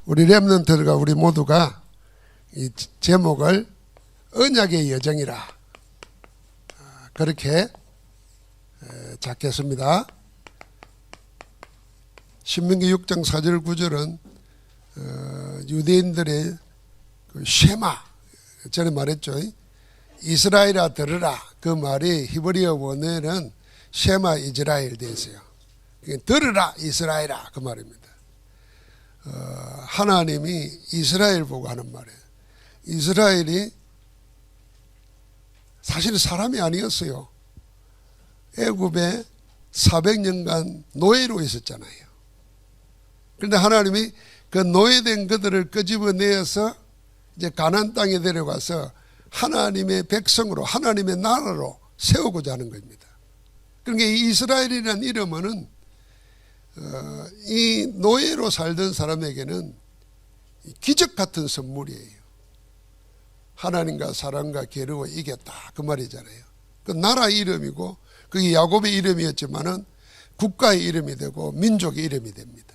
우리 렘넌트들과 우리 모두가 이 제목을 언약의 여정이라 그렇게 잡겠습니다. 신명기 6장 4절 9절은 유대인들의 그 쉐마, 전에 말했죠. 이스라엘아 들으라. 그 말이 히브리어 원어에는 쉐마 이스라엘 되어 있어요. 들으라 이스라엘아 그 말입니다. 하나님이 이스라엘 보고 하는 말이에요. 이스라엘이 사실 사람이 아니었어요. 애굽에 400년간 노예로 있었잖아요. 그런데 하나님이 그 노예된 그들을 끄집어내어서 이제 가나안 땅에 데려가서 하나님의 백성으로 하나님의 나라로 세우고자 하는 겁니다. 그러니까 이 이스라엘이라는 이름은 이 노예로 살던 사람에게는 기적 같은 선물이에요. 하나님과 사람과 겨루어 이겼다 그 말이잖아요. 그 나라 이름이고 그게 야곱의 이름이었지만은 국가의 이름이 되고 민족의 이름이 됩니다.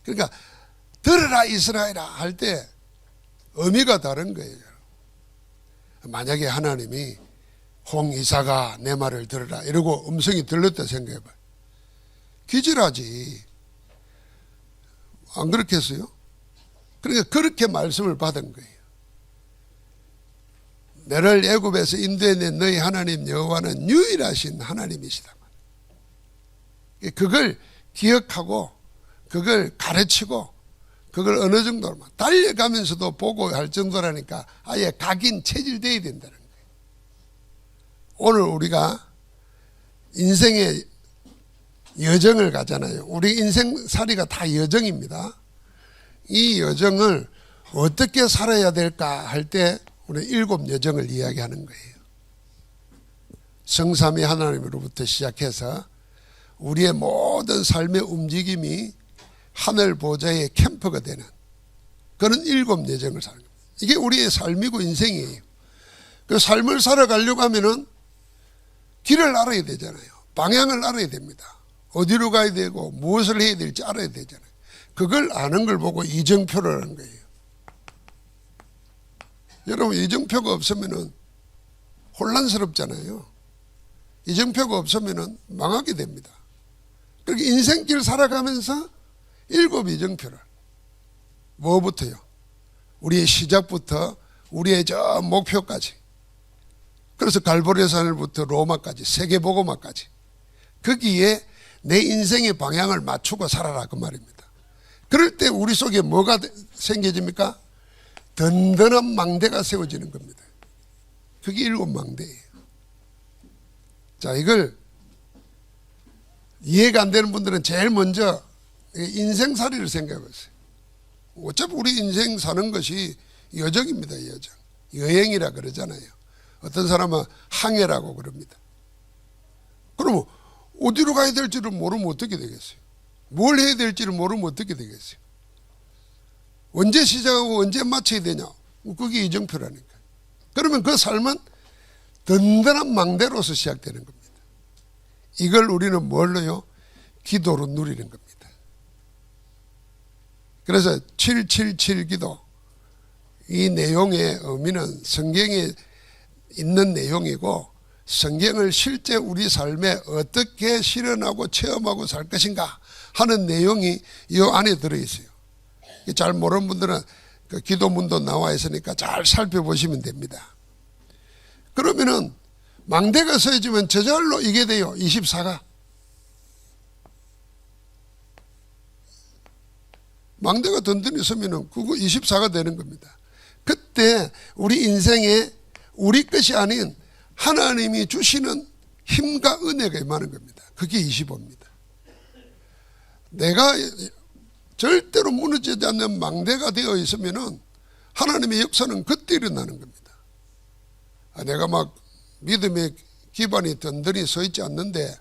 그러니까 들으라 이스라엘아 할 때 의미가 다른 거예요. 만약에 하나님이 홍이사가 내 말을 들으라 이러고 음성이 들렸다 생각해봐요. 기절하지. 안 그렇겠어요? 그러니까 그렇게 말씀을 받은 거예요. 너를 애굽에서 인도해낸 너희 하나님 여호와는 유일하신 하나님이시다. 그걸 기억하고 그걸 가르치고 그걸 어느 정도로 달려가면서도 보고 할 정도라니까 아예 각인 체질되어야 된다는 거예요. 오늘 우리가 인생의 여정을 가잖아요. 우리 인생살이가 다 여정입니다. 이 여정을 어떻게 살아야 될까 할 때 우리 7 여정을 이야기하는 거예요. 성삼위 하나님으로부터 시작해서 우리의 모든 삶의 움직임이 하늘 보좌의 캠프가 되는 그런 7 여정을 사는 겁니다. 이게 우리의 삶이고 인생이에요. 그 삶을 살아가려고 하면은 길을 알아야 되잖아요. 방향을 알아야 됩니다. 어디로 가야 되고 무엇을 해야 될지 알아야 되잖아요. 그걸 아는 걸 보고 이정표를 하는 거예요. 여러분 이정표가 없으면은 혼란스럽잖아요. 이정표가 없으면은 망하게 됩니다. 그렇게 인생길 살아가면서 7 이정표를 뭐부터요? 우리의 시작부터 우리의 저 목표까지. 그래서 갈보리산을부터 로마까지 세계복음화까지 거기에 내 인생의 방향을 맞추고 살아라 그 말입니다. 그럴 때 우리 속에 뭐가 생겨집니까? 든든한 망대가 세워지는 겁니다. 그게 7 망대예요. 자, 이걸 이해가 안 되는 분들은 제일 먼저 인생살이를 생각해 보세요. 어차피 우리 인생 사는 것이 여정입니다. 여정. 여행이라 그러잖아요. 어떤 사람은 항해라고 그럽니다. 그러면 어디로 가야 될지를 모르면 어떻게 되겠어요? 뭘 해야 될지를 모르면 어떻게 되겠어요? 언제 시작하고 언제 마쳐야 되냐? 그게 이정표라니까. 그러면 그 삶은 든든한 망대로서 시작되는 겁니다. 이걸 우리는 뭘로요? 기도로 누리는 겁니다. 그래서 777 기도, 이 내용의 의미는 성경에 있는 내용이고 성경을 실제 우리 삶에 어떻게 실현하고 체험하고 살 것인가 하는 내용이 이 안에 들어있어요. 잘 모르는 분들은 그 기도문도 나와 있으니까 잘 살펴보시면 됩니다. 그러면은 망대가 서해지면 저절로 이게 돼요. 24가. 망대가 든든히 서면은 그거 24가 되는 겁니다. 그때 우리 인생에 우리 것이 아닌 하나님이 주시는 힘과 은혜가 임하는 겁니다. 그게 25입니다. 내가 절대로 무너지지 않는 망대가 되어 있으면은 하나님의 역사는 그때 일어나는 겁니다. 내가 막 믿음의 기반이 든든히 서 있지 않는데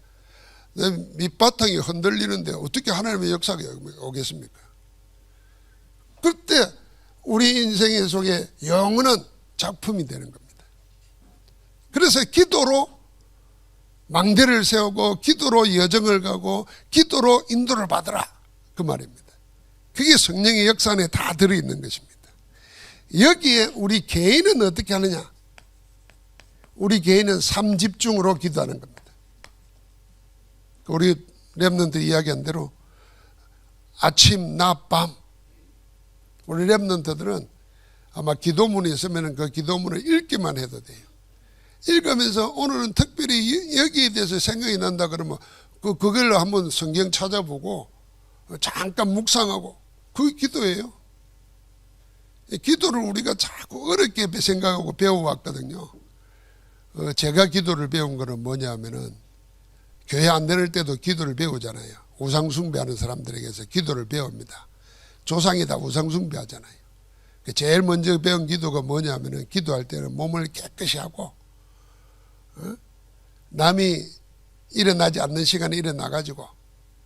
내 밑바탕이 흔들리는데 어떻게 하나님의 역사가 오겠습니까? 그때 우리 인생 속에 영원한 작품이 되는 겁니다. 그래서 기도로 망대를 세우고 기도로 여정을 가고 기도로 인도를 받으라 그 말입니다. 그게 성령의 역사 안에 다 들어있는 것입니다. 여기에 우리 개인은 어떻게 하느냐? 우리 개인은 삼집중으로 기도하는 겁니다. 우리 렘넌트 이야기한 대로 아침, 낮, 밤. 우리 렘넌트들은 아마 기도문이 있으면 그 기도문을 읽기만 해도 돼요. 읽으면서 오늘은 특별히 여기에 대해서 생각이 난다 그러면 그걸로 한번 성경 찾아보고 잠깐 묵상하고 그게 기도예요. 기도를 우리가 자꾸 어렵게 생각하고 배워왔거든요. 제가 기도를 배운 거는 뭐냐면은 교회 안 다닐 때도 기도를 배우잖아요. 우상숭배하는 사람들에게서 기도를 배웁니다. 조상이 다 우상숭배하잖아요. 제일 먼저 배운 기도가 뭐냐면은 기도할 때는 몸을 깨끗이 하고 남이 일어나지 않는 시간에 일어나가지고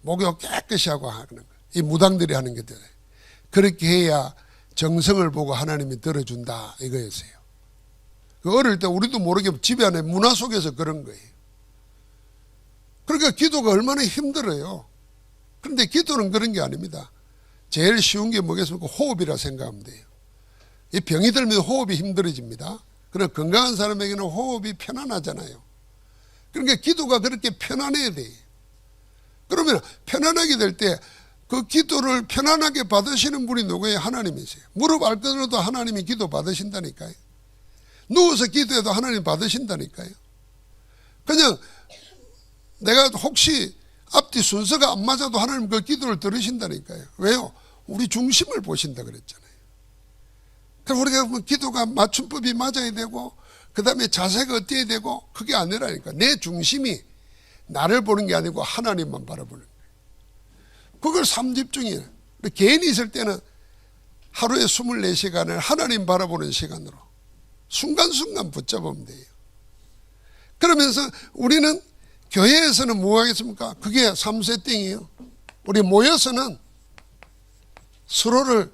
목욕 깨끗이 하고 하는 거예요. 이 무당들이 하는 것들. 그렇게 해야 정성을 보고 하나님이 들어준다 이거였어요. 어릴 때 우리도 모르게 집에 안에 문화 속에서 그런 거예요. 그러니까 기도가 얼마나 힘들어요. 그런데 기도는 그런 게 아닙니다. 제일 쉬운 게 뭐겠습니까? 호흡이라 생각하면 돼요. 이 병이 들면 호흡이 힘들어집니다. 그러나 건강한 사람에게는 호흡이 편안하잖아요. 그러니까 기도가 그렇게 편안해야 돼요. 그러면 편안하게 될 때 그 기도를 편안하게 받으시는 분이 누구예요? 하나님이세요. 무릎 꿇어도 하나님이 기도 받으신다니까요. 누워서 기도해도 하나님 받으신다니까요. 그냥 내가 혹시 앞뒤 순서가 안 맞아도 하나님 그 기도를 들으신다니까요. 왜요? 우리 중심을 보신다 그랬잖아요. 그럼 우리가 보면 기도가 맞춤법이 맞아야 되고 그 다음에 자세가 어때야 되고 그게 아니라니까. 내 중심이 나를 보는 게 아니고 하나님만 바라보는 거예요. 그걸 삼집중이에요. 개인이 있을 때는 하루에 24시간을 하나님 바라보는 시간으로 순간순간 붙잡으면 돼요. 그러면서 우리는 교회에서는 뭐 하겠습니까? 그게 3세팅이에요. 우리 모여서는 서로를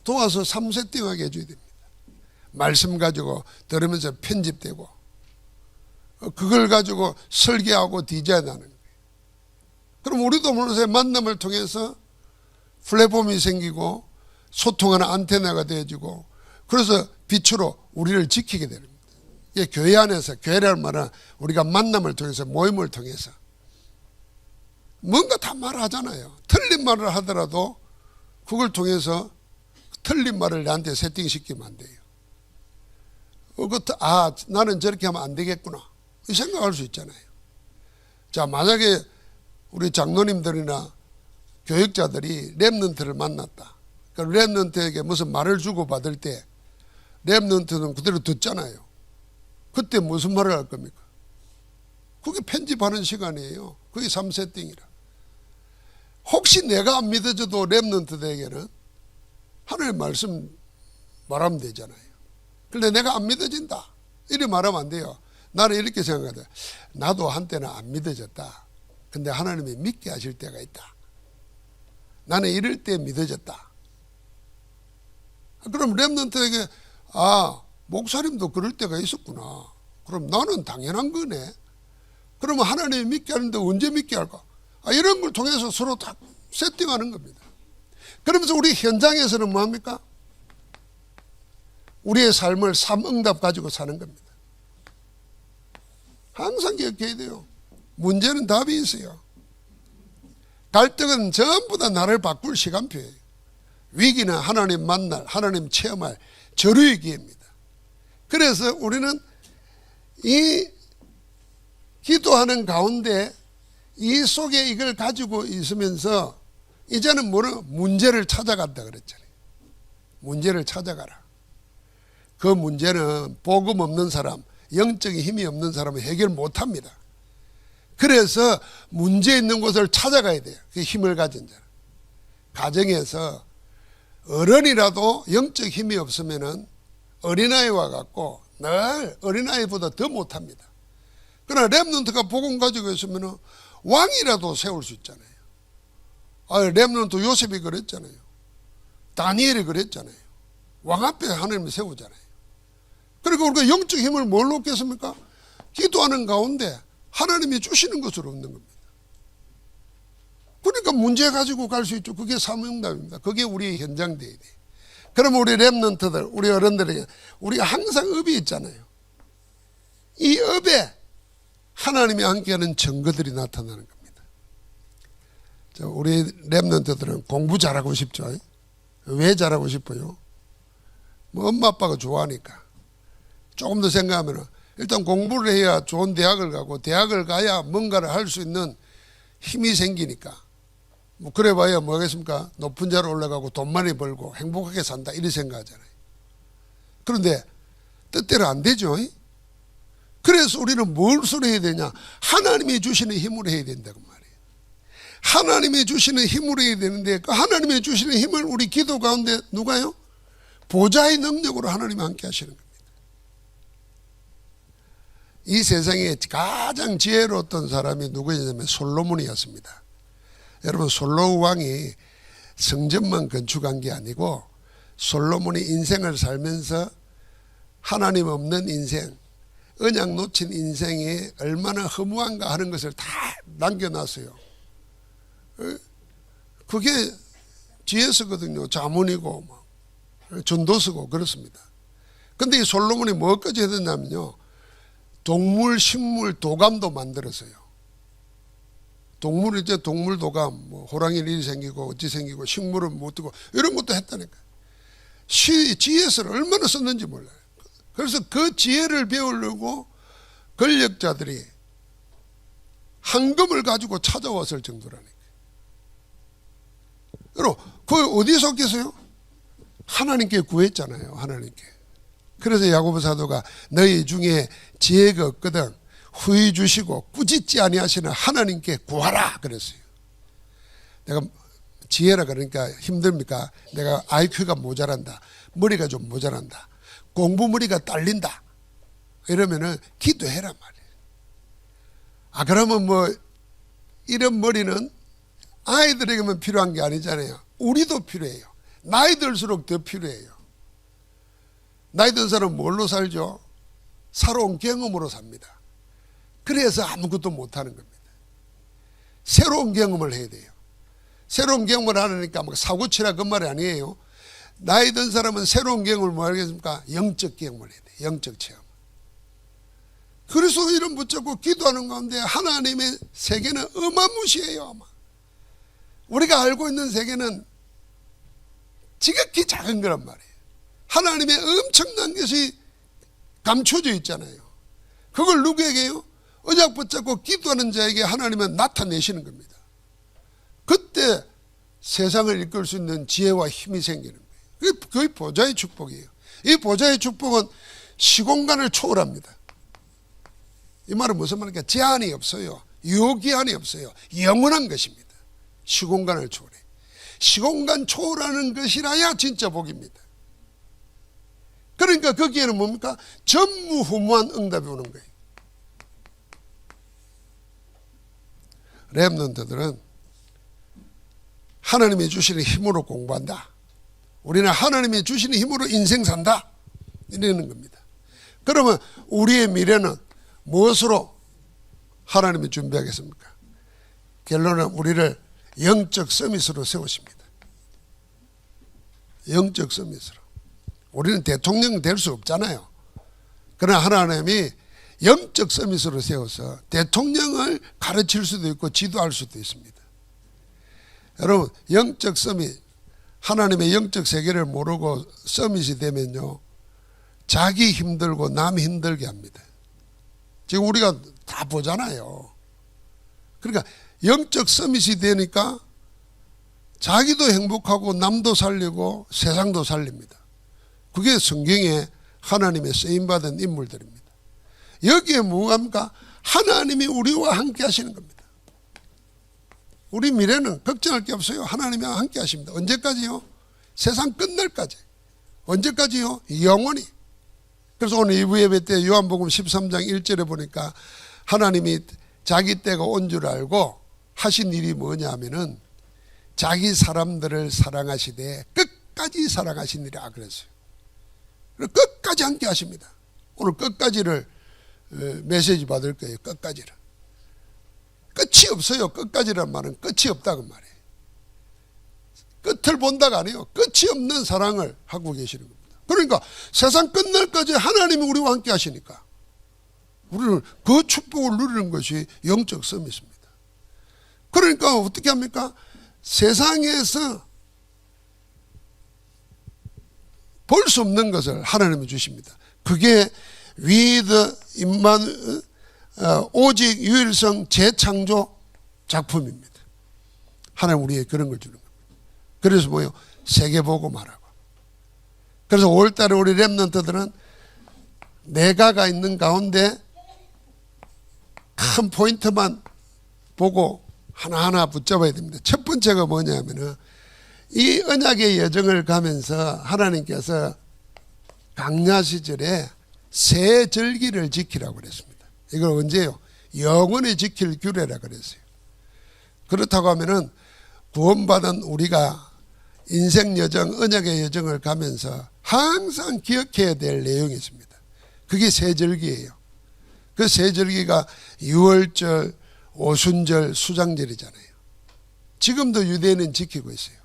도와서 3세팅하게 해줘야 됩니다. 말씀 가지고 들으면서 편집되고 그걸 가지고 설계하고 디자인하는 거예요. 그럼 우리도 모르는 만남을 통해서 플랫폼이 생기고 소통하는 안테나가 되어지고 그래서 빛으로 우리를 지키게 됩니다. 이게 교회 안에서, 교회라는 말은 우리가 만남을 통해서 모임을 통해서 뭔가 다 말하잖아요. 틀린 말을 하더라도 그걸 통해서 틀린 말을 나한테 세팅시키면 안 돼요. 나는 저렇게 하면 안 되겠구나 이 생각할 수 있잖아요. 자, 만약에 우리 장로님들이나 교육자들이 렘넌트를 만났다. 그러니까 렘넌트에게 무슨 말을 주고받을 때 렘넌트는 그대로 듣잖아요. 그때 무슨 말을 할 겁니까? 그게 편집하는 시간이에요. 그게 3세팅이라. 혹시 내가 안 믿어져도 렘넌트들에게는 하나님의 말씀 말하면 되잖아요. 그런데 내가 안 믿어진다 이렇게 말하면 안 돼요. 나는 이렇게 생각하다. 나도 한때는 안 믿어졌다. 근데 하나님이 믿게 하실 때가 있다. 나는 이럴 때 믿어졌다. 그럼 렘넌트에게 목사님도 그럴 때가 있었구나. 그럼 나는 당연한 거네. 그러면 하나님이 믿게 하는데 언제 믿게 할까? 이런 걸 통해서 서로 다 세팅하는 겁니다. 그러면서 우리 현장에서는 뭐합니까? 우리의 삶을 삼응답 가지고 사는 겁니다. 항상 기억해야 돼요. 문제는 답이 있어요. 갈등은 전부 다 나를 바꿀 시간표예요. 위기는 하나님 만날, 하나님 체험할 절호의 기회입니다. 그래서 우리는 이 기도하는 가운데 이 속에 이걸 가지고 있으면서 이제는 문제를 찾아간다 그랬잖아요. 문제를 찾아가라. 그 문제는 복음 없는 사람, 영적인 힘이 없는 사람은 해결 못합니다. 그래서 문제 있는 곳을 찾아가야 돼요. 그 힘을 가진 자는. 가정에서 어른이라도 영적 힘이 없으면은 어린아이와 같고 늘 어린아이보다 더 못합니다. 그러나 렘넌트가 복음 가지고 있으면은 왕이라도 세울 수 있잖아요. 렘넌트 요셉이 그랬잖아요. 다니엘이 그랬잖아요. 왕 앞에 하나님을 세우잖아요. 그러니까 우리가 영적 힘을 뭘로 얻겠습니까? 기도하는 가운데 하나님이 주시는 것으로 얻는 겁니다. 그러니까 문제 가지고 갈 수 있죠. 그게 사명답입니다. 그게 우리의 현장돼야 돼. 그럼 우리 랩런트들, 우리 어른들에게 우리가 항상 업이 있잖아요. 이 업에 하나님이 함께하는 증거들이 나타나는 겁니다. 우리 랩런트들은 공부 잘하고 싶죠. 왜 잘하고 싶어요? 뭐 엄마 아빠가 좋아하니까. 조금 더 생각하면 일단 공부를 해야 좋은 대학을 가고 대학을 가야 뭔가를 할 수 있는 힘이 생기니까. 뭐 그래 봐야 뭐 하겠습니까? 높은 자로 올라가고 돈 많이 벌고 행복하게 산다 이렇게 생각하잖아요. 그런데 뜻대로 안 되죠. 그래서 우리는 뭘 해야 되냐? 하나님이 주시는 힘으로 해야 된다고 말이에요. 하나님이 주시는 힘으로 해야 되는데 그 하나님이 주시는 힘을 우리 기도 가운데 누가요? 보좌의 능력으로 하나님이 함께 하시는 겁니다. 이 세상에 가장 지혜로웠던 사람이 누구였냐면 솔로몬이었습니다. 여러분 솔로몬 왕이 성전만 건축한 게 아니고 솔로몬이 인생을 살면서 하나님 없는 인생, 언약 놓친 인생이 얼마나 허무한가 하는 것을 다 남겨놨어요. 그게 지혜서거든요. 자문이고 전도서고 그렇습니다. 근데 이 솔로몬이 뭐까지 했냐면요, 동물, 식물, 도감도 만들었어요. 동물은 이제 동물 도감, 뭐 호랑이 일이 생기고 어찌 생기고 식물은 못 뜨고 이런 것도 했다니까. 지혜서를 얼마나 썼는지 몰라요. 그래서 그 지혜를 배우려고 권력자들이 황금을 가지고 찾아왔을 정도라니까. 여러분, 그 어디서 겠어요? 하나님께 구했잖아요. 하나님께. 그래서 야고보 사도가 너희 중에 지혜가 없거든 후히 주시고 꾸짖지 아니하시는 하나님께 구하라 그랬어요. 내가 지혜라 그러니까 힘듭니까? 내가 IQ가 모자란다, 머리가 좀 모자란다, 공부 머리가 딸린다 이러면은 기도해라 말이에요. 그러면 뭐 이런 머리는 아이들에게만 필요한 게 아니잖아요. 우리도 필요해요. 나이 들수록 더 필요해요. 나이 든 사람은 뭘로 살죠? 살아온 경험으로 삽니다. 그래서 아무것도 못하는 겁니다. 새로운 경험을 해야 돼요. 새로운 경험을 하려니까 막 사고치라 그 말이 아니에요. 나이 든 사람은 새로운 경험을 뭐 하겠습니까? 영적 경험을 해야 돼요. 영적 체험. 그래서 이런 붙잡고 기도하는 가운데 하나님의 세계는 어마무시해요. 우리가 알고 있는 세계는 지극히 작은 거란 말이에요. 하나님의 엄청난 것이 감춰져 있잖아요. 그걸 누구에게요? 언약 붙잡고 기도하는 자에게 하나님은 나타내시는 겁니다. 그때 세상을 이끌 수 있는 지혜와 힘이 생기는 거예요. 그게 보좌의 축복이에요. 이 보좌의 축복은 시공간을 초월합니다. 이 말은 무슨 말입니까? 제한이 없어요. 유효기한이 없어요. 영원한 것입니다. 시공간을 초월해. 시공간 초월하는 것이라야 진짜 복입니다. 그러니까 거기에는 뭡니까? 전무후무한 응답이 오는 거예요. 렘넌트들은 하나님이 주시는 힘으로 공부한다. 우리는 하나님이 주시는 힘으로 인생 산다. 이러는 겁니다. 그러면 우리의 미래는 무엇으로 하나님이 준비하겠습니까? 결론은 우리를 영적 서밋으로 세우십니다. 영적 서밋으로. 우리는 대통령 될 수 없잖아요. 그러나 하나님이 영적 서밋으로 세워서 대통령을 가르칠 수도 있고 지도할 수도 있습니다. 여러분, 영적 서밋, 하나님의 영적 세계를 모르고 서밋이 되면요, 자기 힘들고 남 힘들게 합니다. 지금 우리가 다 보잖아요. 그러니까 영적 서밋이 되니까 자기도 행복하고 남도 살리고 세상도 살립니다. 그게 성경에 하나님의 쓰임받은 인물들입니다. 여기에 뭐합니까? 하나님이 우리와 함께 하시는 겁니다. 우리 미래는 걱정할 게 없어요. 하나님이 함께 하십니다. 언제까지요? 세상 끝날까지. 언제까지요? 영원히. 그래서 오늘 2부 예배 때 요한복음 13장 1절에 보니까 하나님이 자기 때가 온 줄 알고 하신 일이 뭐냐 하면은 자기 사람들을 사랑하시되 끝까지 사랑하시니라 그랬어요. 끝까지 함께 하십니다. 오늘 끝까지를 메시지 받을 거예요. 끝까지를 끝이 없어요. 끝까지란 말은 끝이 없다고 말이에요. 끝을 본다가 아니에요. 끝이 없는 사랑을 하고 계시는 겁니다. 그러니까 세상 끝날까지 하나님이 우리와 함께 하시니까 우리는 그 축복을 누리는 것이 영적 서밋입니다. 그러니까 어떻게 합니까? 세상에서 볼 수 없는 것을 하나님이 주십니다. 그게 with 임만 오직 유일성 재창조 작품입니다. 하나님 우리에게 그런 걸 주는 겁니다. 그래서 뭐요? 세계 보고 말하고. 그래서 5월달에 우리 렘넌트들은 내가가 있는 가운데 큰 포인트만 보고 하나하나 붙잡아야 됩니다. 첫 번째가 뭐냐면은 이 언약의 여정을 가면서 하나님께서 강야 시절에 새 절기를 지키라고 그랬습니다. 이걸 언제요? 영원히 지킬 규례라 그랬어요. 그렇다고 하면은 구원받은 우리가 인생 여정, 언약의 여정을 가면서 항상 기억해야 될 내용이 있습니다. 그게 새 절기예요. 그 새 절기가 유월절, 오순절, 수장절이잖아요. 지금도 유대인은 지키고 있어요.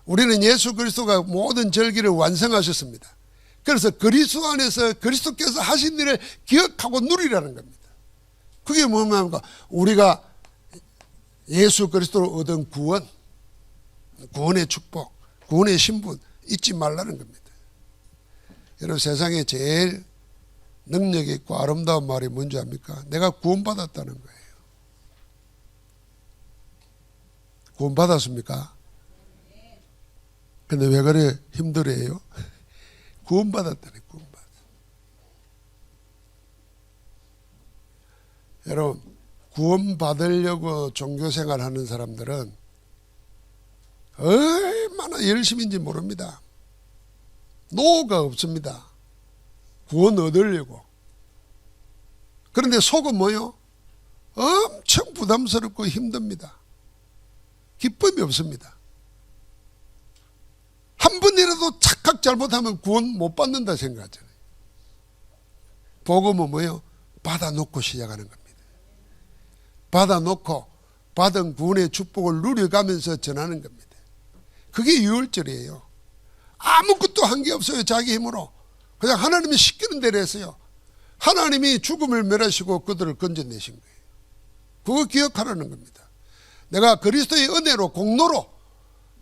우리는 예수 그리스도가 모든 절기를 완성하셨습니다. 그래서 그리스도 안에서 그리스도께서 하신 일을 기억하고 누리라는 겁니다. 그게 뭐냐면 우리가 예수 그리스도로 얻은 구원, 구원의 축복, 구원의 신분 잊지 말라는 겁니다. 여러분 세상에 제일 능력 있고 아름다운 말이 뭔지 압니까? 내가 구원받았다는 거예요. 구원받았습니까? 근데 왜 그래 힘들어해요? 구원받았다네. 구원받았어. 여러분 구원받으려고 종교생활 하는 사람들은 얼마나 열심인지 모릅니다. 노가 없습니다. 구원 얻으려고. 그런데 속은 뭐요? 엄청 부담스럽고 힘듭니다. 기쁨이 없습니다. 한 번이라도 착각 잘못하면 구원 못 받는다 생각하잖아요. 복음은 뭐예요? 받아놓고 시작하는 겁니다. 받아놓고 받은 구원의 축복을 누려가면서 전하는 겁니다. 그게 유월절이에요. 아무것도 한 게 없어요. 자기 힘으로. 그냥 하나님이 시키는 대로 했어요. 하나님이 죽음을 멸하시고 그들을 건져내신 거예요. 그거 기억하라는 겁니다. 내가 그리스도의 은혜로 공로로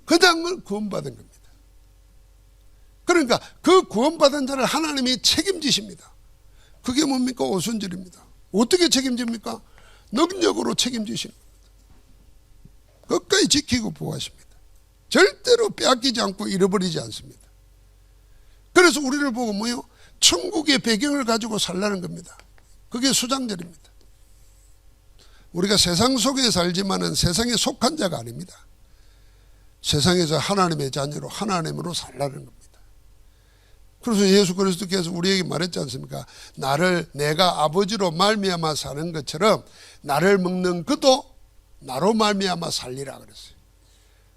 그냥 구원받은 겁니다. 그러니까 그 구원받은 자를 하나님이 책임지십니다. 그게 뭡니까? 오순절입니다. 어떻게 책임집니까? 능력으로 책임지시는 겁니다. 끝까지 지키고 보호하십니다. 절대로 빼앗기지 않고 잃어버리지 않습니다. 그래서 우리를 보고 뭐요? 천국의 배경을 가지고 살라는 겁니다. 그게 수장절입니다. 우리가 세상 속에 살지만은 세상에 속한 자가 아닙니다. 세상에서 하나님의 자녀로 하나님으로 살라는 겁니다. 그래서 예수 그리스도께서 우리에게 말했지 않습니까? 나를 내가 아버지로 말미암아 사는 것처럼 나를 먹는 그도 나로 말미암아 살리라 그랬어요.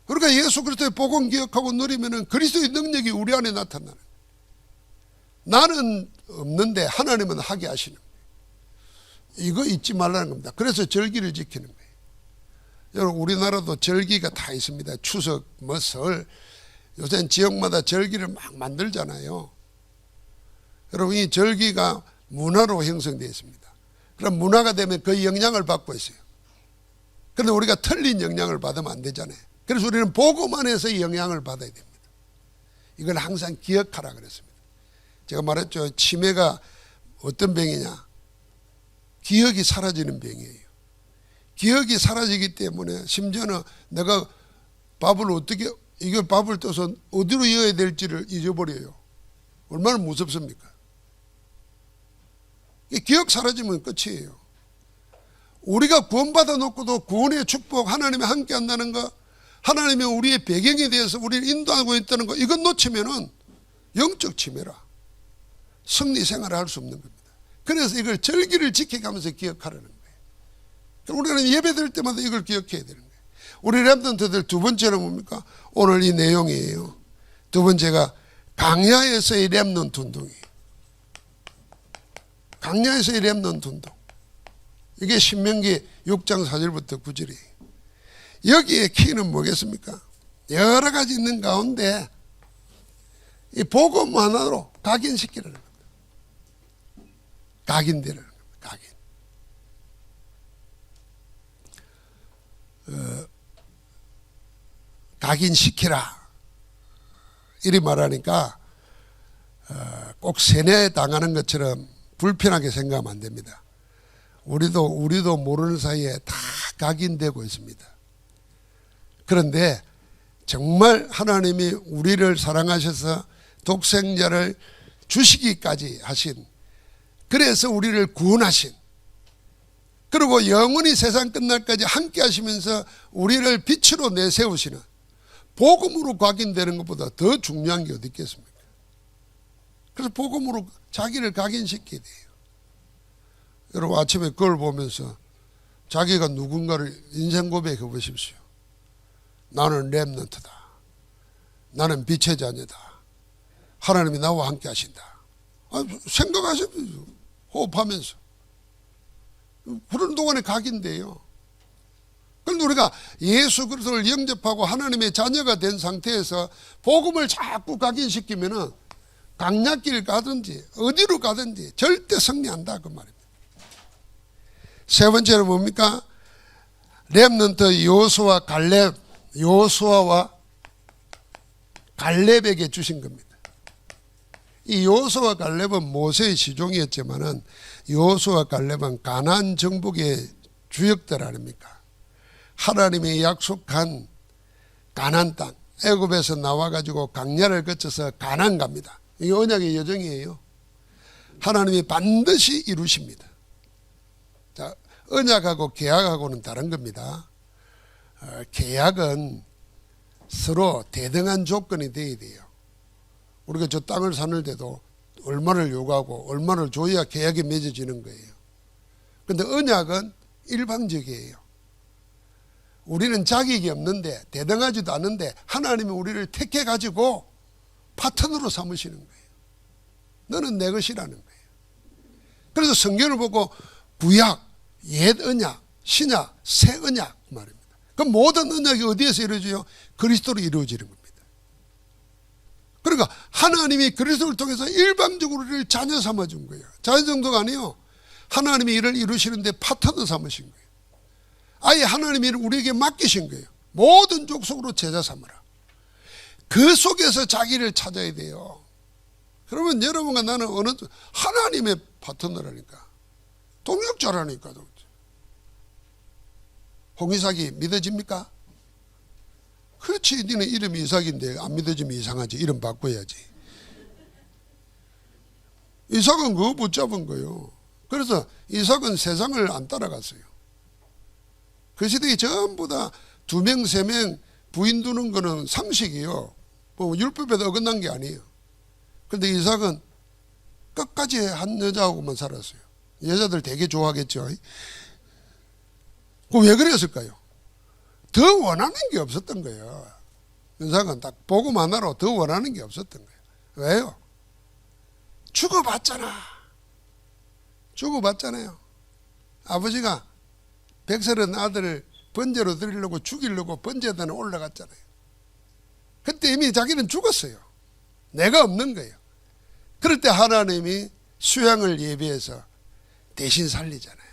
그러니까 예수 그리스도의 복음 기억하고 누리면은 그리스도의 능력이 우리 안에 나타나는 거예요. 나는 없는데 하나님은 하게 하시는 거예요. 이거 잊지 말라는 겁니다. 그래서 절기를 지키는 거예요. 여러분 우리나라도 절기가 다 있습니다. 추석, 뭐 설, 요새는 지역마다 절기를 막 만들잖아요. 여러분 이 절기가 문화로 형성되어 있습니다. 그럼 문화가 되면 그 영향을 받고 있어요. 그런데 우리가 틀린 영향을 받으면 안 되잖아요. 그래서 우리는 복음 안에서 이 영향을 받아야 됩니다. 이걸 항상 기억하라 그랬습니다. 제가 말했죠. 치매가 어떤 병이냐? 기억이 사라지는 병이에요. 기억이 사라지기 때문에 심지어는 내가 밥을 어떻게 이걸 밥을 떠서 어디로 이어야 될지를 잊어버려요. 얼마나 무섭습니까? 기억 사라지면 끝이에요. 우리가 구원받아 놓고도 구원의 축복 하나님이 함께 한다는 거, 하나님이 우리의 배경에 대해서 우리를 인도하고 있다는 거, 이건 놓치면은 영적 치매라. 승리 생활을 할 수 없는 겁니다. 그래서 이걸 절기를 지켜가면서 기억하라는 거예요. 우리는 예배드릴 때마다 이걸 기억해야 되는 거예요. 우리 렘넌트들 두 번째는 뭡니까? 오늘 이 내용이에요. 두 번째가 강야에서의 렘넌트 운동이에요. 강야에서의 렘넌트 운동. 이게 신명기 6장 4절부터 9절이에요. 여기에 키는 뭐겠습니까? 여러 가지 있는 가운데 이 복음 하나로 각인시키라는 겁니다. 각인되라는 겁니다. 각인. 각인시키라 이리 말하니까 꼭 세뇌 당하는 것처럼 불편하게 생각하면 안 됩니다. 우리도 모르는 사이에 다 각인되고 있습니다. 그런데 정말 하나님이 우리를 사랑하셔서 독생자를 주시기까지 하신, 그래서 우리를 구원하신, 그리고 영원히 세상 끝날까지 함께 하시면서 우리를 빛으로 내세우시는 복음으로 각인되는 것보다 더 중요한 게 어디 있겠습니까? 그래서 복음으로 자기를 각인시켜야 돼요. 여러분 아침에 그걸 보면서 자기가 누군가를 인생 고백해 보십시오. 나는 렘넌트다. 나는 빛의 자녀다. 하나님이 나와 함께 하신다. 생각하십시오. 호흡하면서. 그런 동안에 각인돼요. 그런데 우리가 예수 그리스도를 영접하고 하나님의 자녀가 된 상태에서 복음을 자꾸 각인시키면은 강약길 가든지 어디로 가든지 절대 승리한다 그 말입니다. 세 번째는 뭡니까? 렘넌트 여호수아 갈렙, 여호수아와 갈렙에게 주신 겁니다. 이 여호수아 갈렙은 모세의 시종이었지만은 여호수아 갈렙은 가나안 정복의 주역들 아닙니까? 하나님이 약속한 가나안 땅, 애굽에서 나와가지고 광야를 거쳐서 가나안 갑니다. 이게 언약의 여정이에요. 하나님이 반드시 이루십니다. 자, 언약하고 계약하고는 다른 겁니다. 계약은 서로 대등한 조건이 돼야 돼요. 우리가 저 땅을 사는 데도 얼마를 요구하고 얼마를 줘야 계약이 맺어지는 거예요. 그런데 언약은 일방적이에요. 우리는 자격이 없는데 대등하지도 않은데 하나님이 우리를 택해 가지고 파트너로 삼으시는 거예요. 너는 내 것이라는 거예요. 그래서 성경을 보고 구약, 옛 언약, 신약, 새 언약 말입니다. 그럼 모든 언약이 어디에서 이루어져요? 그리스도로 이루어지는 겁니다. 그러니까 하나님이 그리스도를 통해서 일방적으로 우리를 자녀 삼아준 거예요. 자녀 정도가 아니에요. 하나님이 이를 이루시는데 파트너 삼으신 거예요. 아예 하나님이 우리에게 맡기신 거예요. 모든 족속으로 제자 삼으라. 그 속에서 자기를 찾아야 돼요. 그러면 여러분과 나는 어느 하나님의 파트너라니까. 동역자라니까. 홍이삭이 믿어집니까? 그렇지. 니는 이름이 이삭인데 안 믿어지면 이상하지. 이름 바꿔야지. 이삭은 그거 붙잡은 거예요. 그래서 이삭은 세상을 안 따라갔어요. 그 시대에 전부 다 2명, 3명 부인 두는 거는 상식이요. 뭐 율법에도 어긋난 게 아니에요. 그런데 이삭은 끝까지 한 여자하고만 살았어요. 여자들 되게 좋아하겠죠. 그 왜 그랬을까요? 더 원하는 게 없었던 거예요. 이삭은 딱 복음 하나로 더 원하는 게 없었던 거예요. 왜요? 죽어봤잖아요. 아버지가 백설한 아들을 번제로 드리려고 죽이려고 번제단에 올라갔잖아요. 그때 이미 자기는 죽었어요. 내가 없는 거예요. 그럴 때 하나님이 수양을 예비해서 대신 살리잖아요.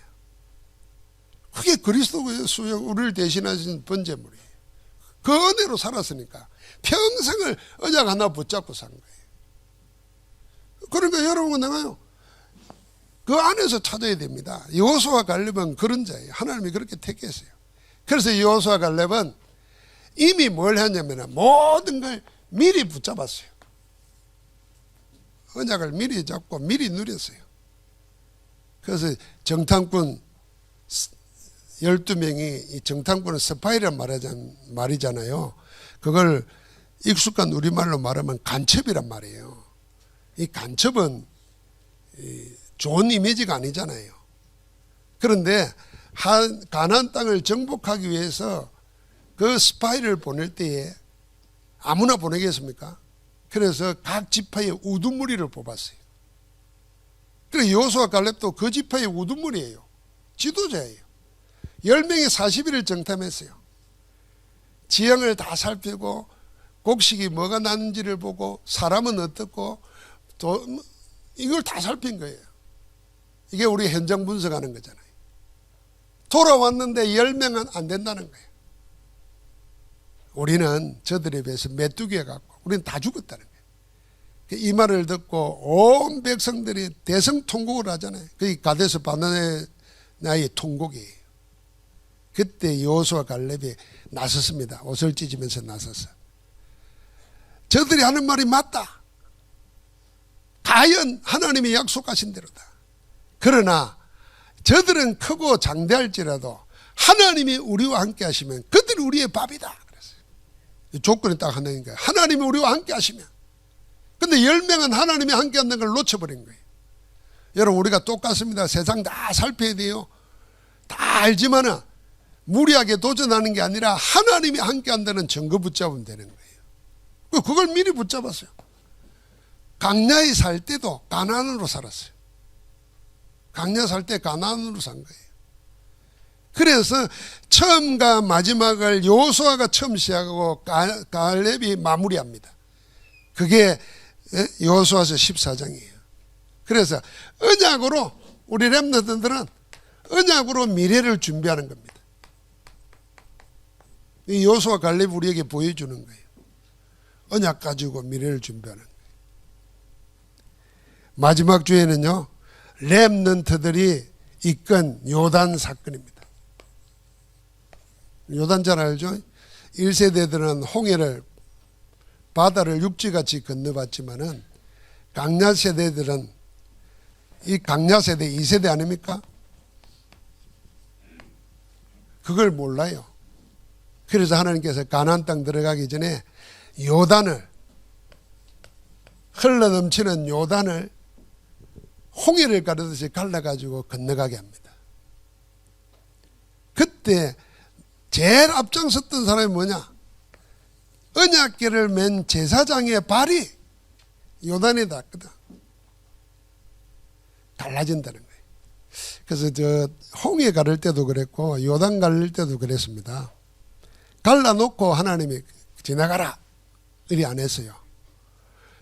그게 그리스도의 수양, 우리를 대신하신 번제물이에요. 그 은혜로 살았으니까 평생을 언약 하나 붙잡고 산 거예요. 그러니까 여러분은 내가요, 그 안에서 찾아야 됩니다. 여호수아 갈렙은 그런 자예요. 하나님이 그렇게 택했어요. 그래서 여호수아 갈렙은 이미 뭘 했냐면 모든 걸 미리 붙잡았어요. 언약을 미리 잡고 미리 누렸어요. 그래서 정탐꾼 12명이 이 정탐꾼은 스파이란 말이잖아요. 그걸 익숙한 우리말로 말하면 간첩이란 말이에요. 이 간첩은 좋은 이미지가 아니잖아요. 그런데 가나안 땅을 정복하기 위해서 그 스파이를 보낼 때에 아무나 보내겠습니까? 그래서 각 지파의 우두머리를 뽑았어요. 그래서 여호수아 갈렙도 그 지파의 우두머리예요. 지도자예요. 10명이 40일을 정탐했어요. 지형을 다 살피고 곡식이 뭐가 나는지를 보고 사람은 어떻고 이걸 다 살핀 거예요. 이게 우리 현장 분석하는 거잖아요. 돌아왔는데 10명은 안 된다는 거예요. 우리는 저들에 비해서 메뚜기에 갖고 우리는 다 죽었다는 거예요. 이 말을 듣고 온 백성들이 대성통곡을 하잖아요. 그게 가데스 바네아의 통곡이에요. 그때 여호수아 갈렙이 나섰습니다. 옷을 찢으면서 나섰어. 저들이 하는 말이 맞다. 과연 하나님이 약속하신 대로다. 그러나 저들은 크고 장대할지라도 하나님이 우리와 함께 하시면 그들이 우리의 밥이다. 그랬어요. 조건이 딱 하나인 거예요. 하나님이 우리와 함께 하시면. 근데 10명은 하나님이 함께 한다는 걸 놓쳐버린 거예요. 여러분, 우리가 똑같습니다. 세상 다 살펴야 돼요. 다 알지만은 무리하게 도전하는 게 아니라 하나님이 함께 한다는 증거 붙잡으면 되는 거예요. 그걸 미리 붙잡았어요. 강야에 살 때도 가나안으로 살았어요. 강야 살 때 가나안으로 산 거예요. 그래서 처음과 마지막을 여호수아가 처음 시작하고 갈렙이 마무리합니다. 그게 여호수아서 14장이에요. 그래서 언약으로 우리 렘넌트들은 언약으로 미래를 준비하는 겁니다. 이 여호수아 갈렙이 우리에게 보여주는 거예요. 언약 가지고 미래를 준비하는 거예요. 마지막 주에는요, 렘넌트들이 이끈 요단 사건입니다. 요단 잘 알죠? 1세대들은 홍해를 바다를 육지같이 건너봤지만은 강야 세대들은 이 강야 세대 2세대 아닙니까? 그걸 몰라요. 그래서 하나님께서 가나안 땅 들어가기 전에 요단을, 흘러넘치는 요단을 홍해를 가르듯이 갈라가지고 건너가게 합니다. 그때 제일 앞장섰던 사람이 뭐냐? 언약궤를 맨 제사장의 발이 요단에 닿거든. 달라진다는 거예요. 그래서 저 홍해 가를 때도 그랬고 요단 가를 때도 그랬습니다. 갈라놓고 하나님이 지나가라 이리 안 했어요.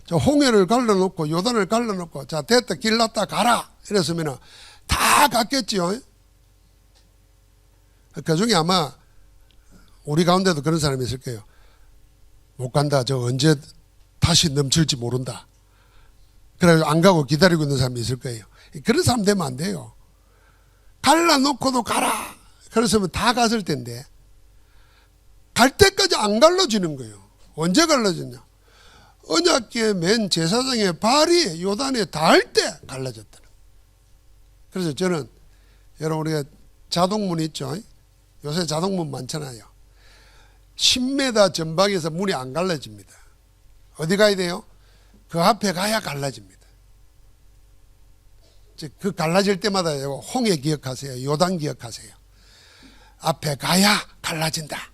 저 홍해를 갈라놓고 요단을 갈라놓고 자 됐다 길 났다 가라 이랬으면 다 갔겠지요. 그 중에 아마 우리 가운데도 그런 사람이 있을 거예요. 못 간다. 저 언제 다시 넘칠지 모른다. 그래서 안 가고 기다리고 있는 사람이 있을 거예요. 그런 사람 되면 안 돼요. 갈라놓고도 가라. 그랬으면 다 갔을 텐데 갈 때까지 안 갈라지는 거예요. 언제 갈라졌냐? 언약궤 맨 제사장의 발이 요단에 닿을 때 갈라졌다는. 그래서 저는 여러분 우리가 자동문 있죠? 요새 자동문 많잖아요. 10m 전방에서 문이 안 갈라집니다. 어디 가야 돼요? 그 앞에 가야 갈라집니다. 그 갈라질 때마다 홍해 기억하세요. 요단 기억하세요. 앞에 가야 갈라진다.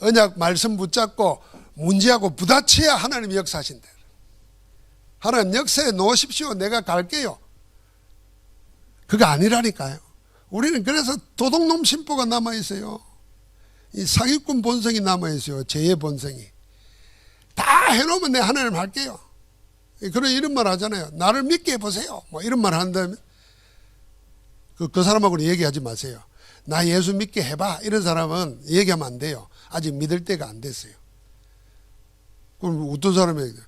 언약 말씀 붙잡고 문제하고 부딪혀야 하나님이 역사하신다. 하나님 역사에 놓으십시오. 내가 갈게요. 그거 아니라니까요. 우리는 그래서 도둑놈 심보가 남아있어요. 이 사기꾼 본성이 남아있어요. 죄의 본성이. 다 해놓으면 내 하나님 할게요. 그런 이런 말 하잖아요. 나를 믿게 해보세요. 뭐 이런 말 한다면 그 사람하고는 얘기하지 마세요. 나 예수 믿게 해봐. 이런 사람은 얘기하면 안 돼요. 아직 믿을 때가 안 됐어요. 그럼 어떤 사람에게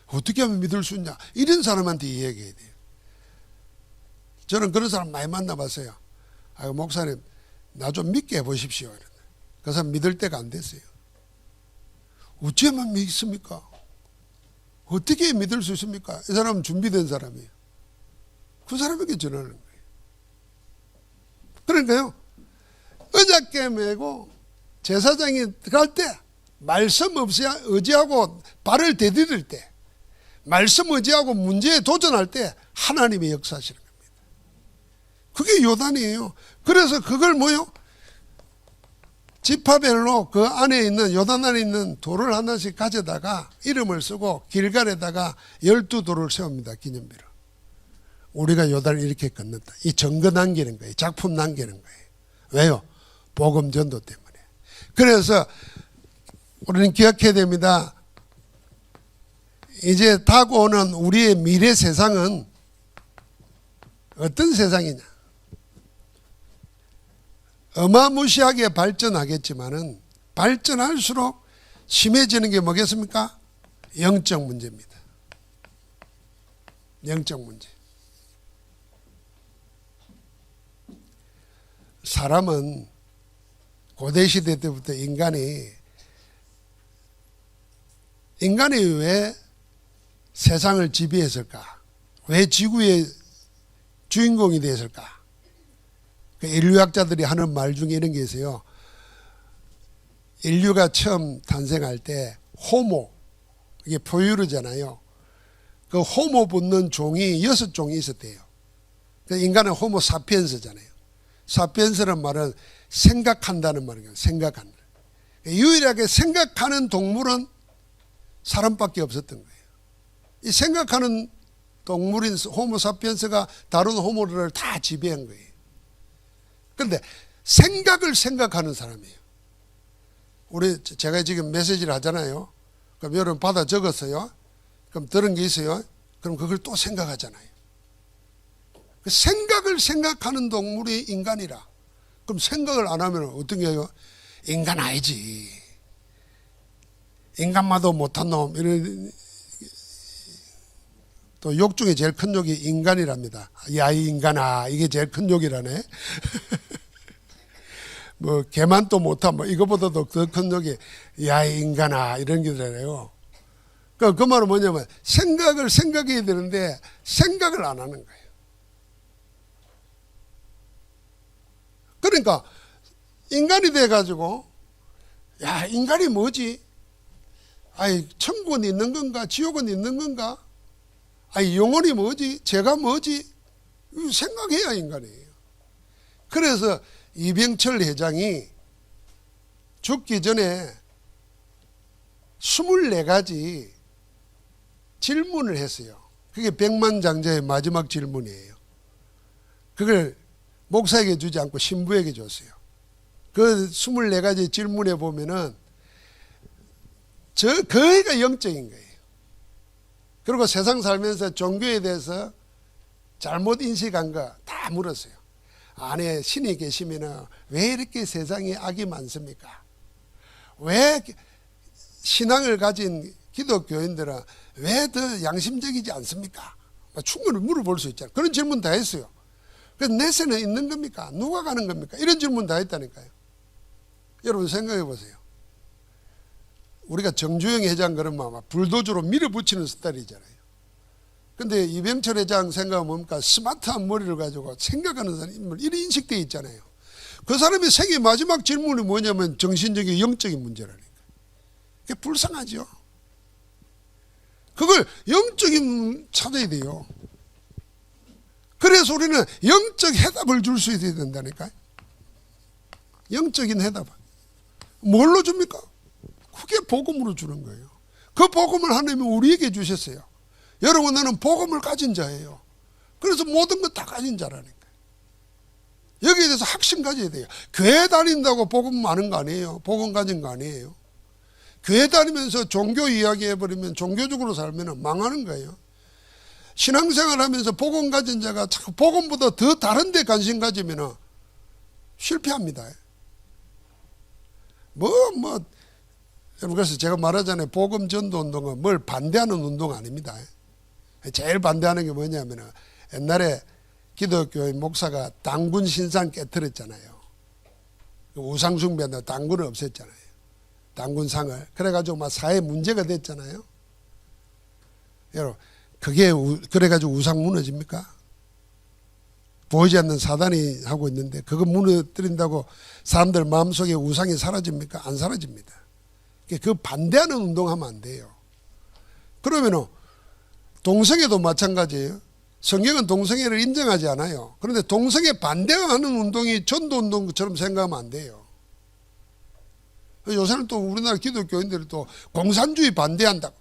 어떻게 하면 믿을 수 있냐? 이런 사람한테 얘기해야 돼요. 저는 그런 사람 많이 만나봤어요. 아유, 목사님 나 좀 믿게 해보십시오. 그 사람 믿을 때가 안 됐어요. 어찌하면 믿습니까? 어떻게 믿을 수 있습니까? 이 사람은 준비된 사람이에요. 그 사람에게 전하는 거예요. 그러니까요, 언약궤 메고 제사장이 갈 때 말씀 없이 의지하고 발을 디딜 때, 말씀 의지하고 문제에 도전할 때 하나님의 역사하시는 겁니다. 그게 요단이에요. 그래서 그걸 뭐요? 지파별로 그 안에 있는 요단 안에 있는 돌을 하나씩 가져다가 이름을 쓰고 길갈에다가 12돌을 세웁니다. 기념비로. 우리가 요단을 이렇게 건넜다. 이 증거 남기는 거예요. 작품 남기는 거예요. 왜요? 복음 전도 때문에. 그래서 우리는 기억해야 됩니다. 이제 다가오는 우리의 미래 세상은 어떤 세상이냐? 어마무시하게 발전하겠지만은 발전할수록 심해지는 게 뭐겠습니까? 영적 문제입니다. 영적 문제. 사람은 고대시대 때부터 인간이 왜 세상을 지배했을까? 왜 지구의 주인공이 되었을까? 인류학자들이 하는 말 중에 이런 게 있어요. 인류가 처음 탄생할 때 호모, 이게 포유류잖아요. 그 호모 붙는 종이 6종이 있었대요. 인간은 호모 사피엔스잖아요. 사피엔스란 말은 생각한다는 말이에요. 생각한다. 유일하게 생각하는 동물은 사람밖에 없었던 거예요. 이 생각하는 동물인 호모 사피엔스가 다른 호모를 다 지배한 거예요. 그런데 생각하는 사람이에요. 제가 지금 메시지를 하잖아요. 그럼 여러분 받아 적었어요. 그럼 들은 게 있어요. 그럼 그걸 또 생각하잖아요. 생각하는 동물이 인간이라. 그럼 생각을 안 하면 어떤 게 해요? 인간 아니지. 인간마도 못한 놈. 이런 또 욕 중에 제일 큰 욕이 인간이랍니다. 야, 이 인간아. 이게 제일 큰 욕이라네. 뭐 개만 또 못한 뭐 이거보다도 더 큰 욕이 야, 이 인간아. 이런 게 되네요. 그 말은 뭐냐면 생각해야 되는데 생각을 안 하는 거예요. 그러니까 인간이 돼가지고 야, 인간이 뭐지? 아이, 천국은 있는 건가? 지옥은 있는 건가? 아이, 영혼이 뭐지? 죄가 뭐지? 생각해야 인간이에요. 그래서 이병철 회장이 죽기 전에 24가지 질문을 했어요. 그게 백만장자의 마지막 질문이에요. 그걸 목사에게 주지 않고 신부에게 줬어요. 그 24가지 질문에 보면은 거의가 영적인 거예요. 그리고 세상 살면서 종교에 대해서 잘못 인식한 거 다 물었어요. 안에 신이 계시면은 왜 이렇게 세상에 악이 많습니까? 왜 신앙을 가진 기독교인들은 왜 더 양심적이지 않습니까? 충분히 물어볼 수 있잖아요. 그런 질문 다 했어요. 그래서 내세는 있는 겁니까? 누가 가는 겁니까? 이런 질문 다 했다니까요. 여러분 생각해 보세요. 우리가 정주영 회장 그러면 아마 불도저로 밀어붙이는 스타일이잖아요. 근데 이병철 회장 생각은 뭡니까? 스마트한 머리를 가지고 생각하는 사람, 이런 인식되어 있잖아요. 그 사람의 세계 마지막 질문이 뭐냐면 정신적인 영적인 문제라니까. 그게 불쌍하죠. 그걸 영적인 찾아야 돼요. 그래서 우리는 영적 해답을 줄 수 있어야 된다니까요. 영적인 해답. 뭘로 줍니까? 그게 복음으로 주는 거예요. 그 복음을 하나님이 우리에게 주셨어요. 여러분, 나는 복음을 가진 자예요. 그래서 모든 것 다 가진 자라니까. 여기에 대해서 확신 가져야 돼요. 교회 다닌다고 복음 많은 거 아니에요. 복음 가진 거 아니에요. 교회 다니면서 종교 이야기 해버리면 종교적으로 살면 망하는 거예요. 신앙생활 하면서 복음 가진 자가 자꾸 복음보다 더 다른 데 관심 가지면 실패합니다. 여러분, 그래서 제가 말하잖아요. 복음 전도 운동은 뭘 반대하는 운동 아닙니다. 제일 반대하는 게 뭐냐면 옛날에 기독교인 목사가 당군 신상 깨뜨렸잖아요. 우상숭배한다고 당군을 없앴잖아요. 당군상을. 그래가지고 막 사회 문제가 됐잖아요. 여러분, 그게 그래가지고 우상 무너집니까? 보이지 않는 사단이 하고 있는데 그거 무너뜨린다고 사람들 마음속에 우상이 사라집니까? 안 사라집니다. 그 반대하는 운동하면 안 돼요. 그러면은 동성애도 마찬가지예요. 성경은 동성애를 인정하지 않아요. 그런데 동성애 반대하는 운동이 전도운동처럼 생각하면 안 돼요. 요새는 또 우리나라 기독교인들이 또 공산주의 반대한다.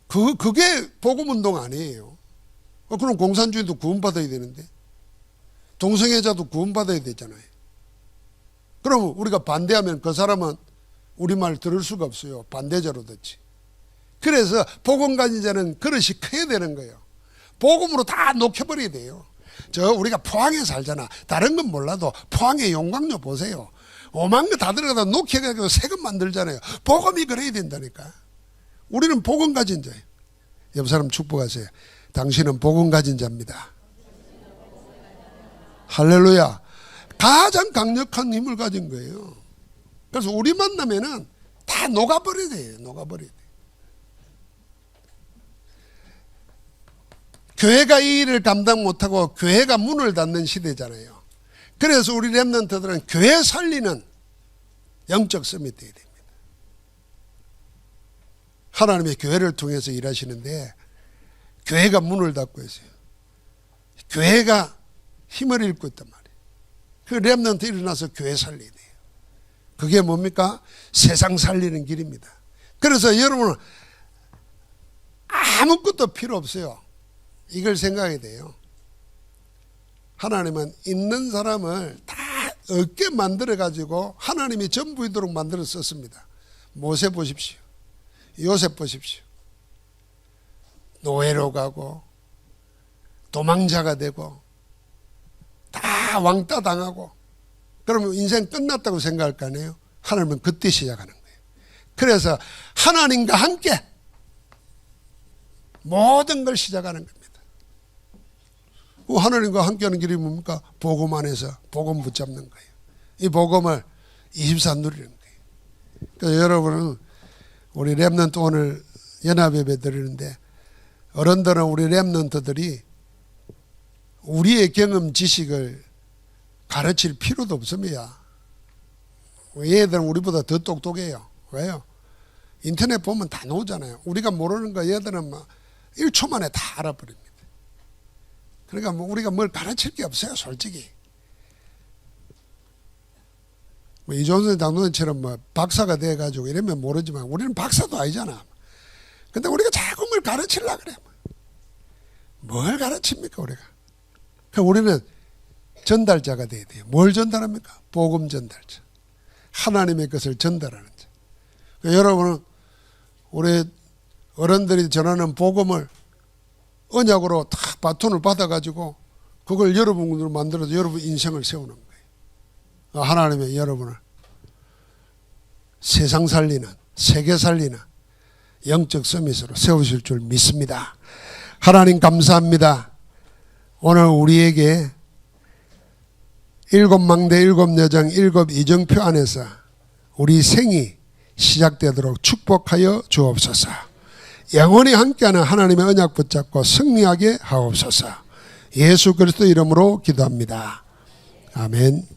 그게 복음운동 아니에요. 그럼 공산주의도 구원받아야 되는데, 동성애자도 구원받아야 되잖아요. 그럼 우리가 반대하면 그 사람은 우리 말 들을 수가 없어요. 반대자로 듣지. 그래서 복음 가진 자는 그릇이 커야 되는 거예요. 복음으로 다 녹여버려야 돼요. 우리가 포항에 살잖아. 다른 건 몰라도 포항의 용광로 보세요. 오만 거 다 들어가다 녹여가지고 새것 만들잖아요. 복음이 그래야 된다니까. 우리는 복음 가진 자예요. 옆 사람 축복하세요. 당신은 복음 가진 자입니다. 할렐루야. 가장 강력한 힘을 가진 거예요. 그래서 우리 만나면은 다 녹아버려야 돼요. 녹아버려야 돼요. 교회가 이 일을 감당 못하고 교회가 문을 닫는 시대잖아요. 그래서 우리 렘넌트들은 교회 살리는 영적 서밋 돼야 됩니다. 하나님의 교회를 통해서 일하시는데 교회가 문을 닫고 있어요. 교회가 힘을 잃고 있단 말이에요. 그 렘넌트 일어나서 교회 살려야 돼요. 그게 뭡니까? 세상 살리는 길입니다. 그래서 여러분은 아무것도 필요 없어요. 이걸 생각해야 돼요. 하나님은 있는 사람을 다 얻게 만들어가지고 하나님이 전부 있도록 만들어 썼습니다. 모세 보십시오. 요셉 보십시오. 노예로 가고 도망자가 되고 다 왕따 당하고 그러면 인생 끝났다고 생각할 거 아니에요? 하나님은 그때 시작하는 거예요. 그래서 하나님과 함께 모든 걸 시작하는 겁니다. 하나님과 함께하는 길이 뭡니까? 복음 안에서 복음 붙잡는 거예요. 이 복음을 24 누리는 거예요. 그래서 여러분은 우리 렘넌트 오늘 연합예배 드리는데 어른들은 우리 렘넌트들이 우리의 경험 지식을 가르칠 필요도 없습니다. 얘들은 우리보다 더 똑똑해요. 왜요? 인터넷 보면 다 나오잖아요. 우리가 모르는 거 얘들은 막 1초 만에 다 알아버립니다. 그러니까 우리가 뭘 가르칠 게 없어요, 솔직히. 이종선 장로님처럼 박사가 돼가지고 이러면 모르지만 우리는 박사도 아니잖아. 근데 우리가 자꾸 뭘 가르치려고 그래. 뭘 가르칩니까, 우리가? 그러니까 우리는 전달자가 돼야 돼요. 뭘 전달합니까? 복음 전달자. 하나님의 것을 전달하는 자. 그러니까 여러분은 우리 어른들이 전하는 복음을 언약으로 딱 바톤을 받아가지고 그걸 여러분으로 만들어서 여러분 인생을 세우는 거예요. 하나님의 여러분을 세상 살리는, 세계 살리는 영적 서밋으로 세우실 줄 믿습니다. 하나님 감사합니다. 오늘 우리에게 7망대 7여정 7이정표 안에서 우리 생이 시작되도록 축복하여 주옵소서. 영원히 함께하는 하나님의 언약 붙잡고 승리하게 하옵소서. 예수 그리스도 이름으로 기도합니다. 아멘.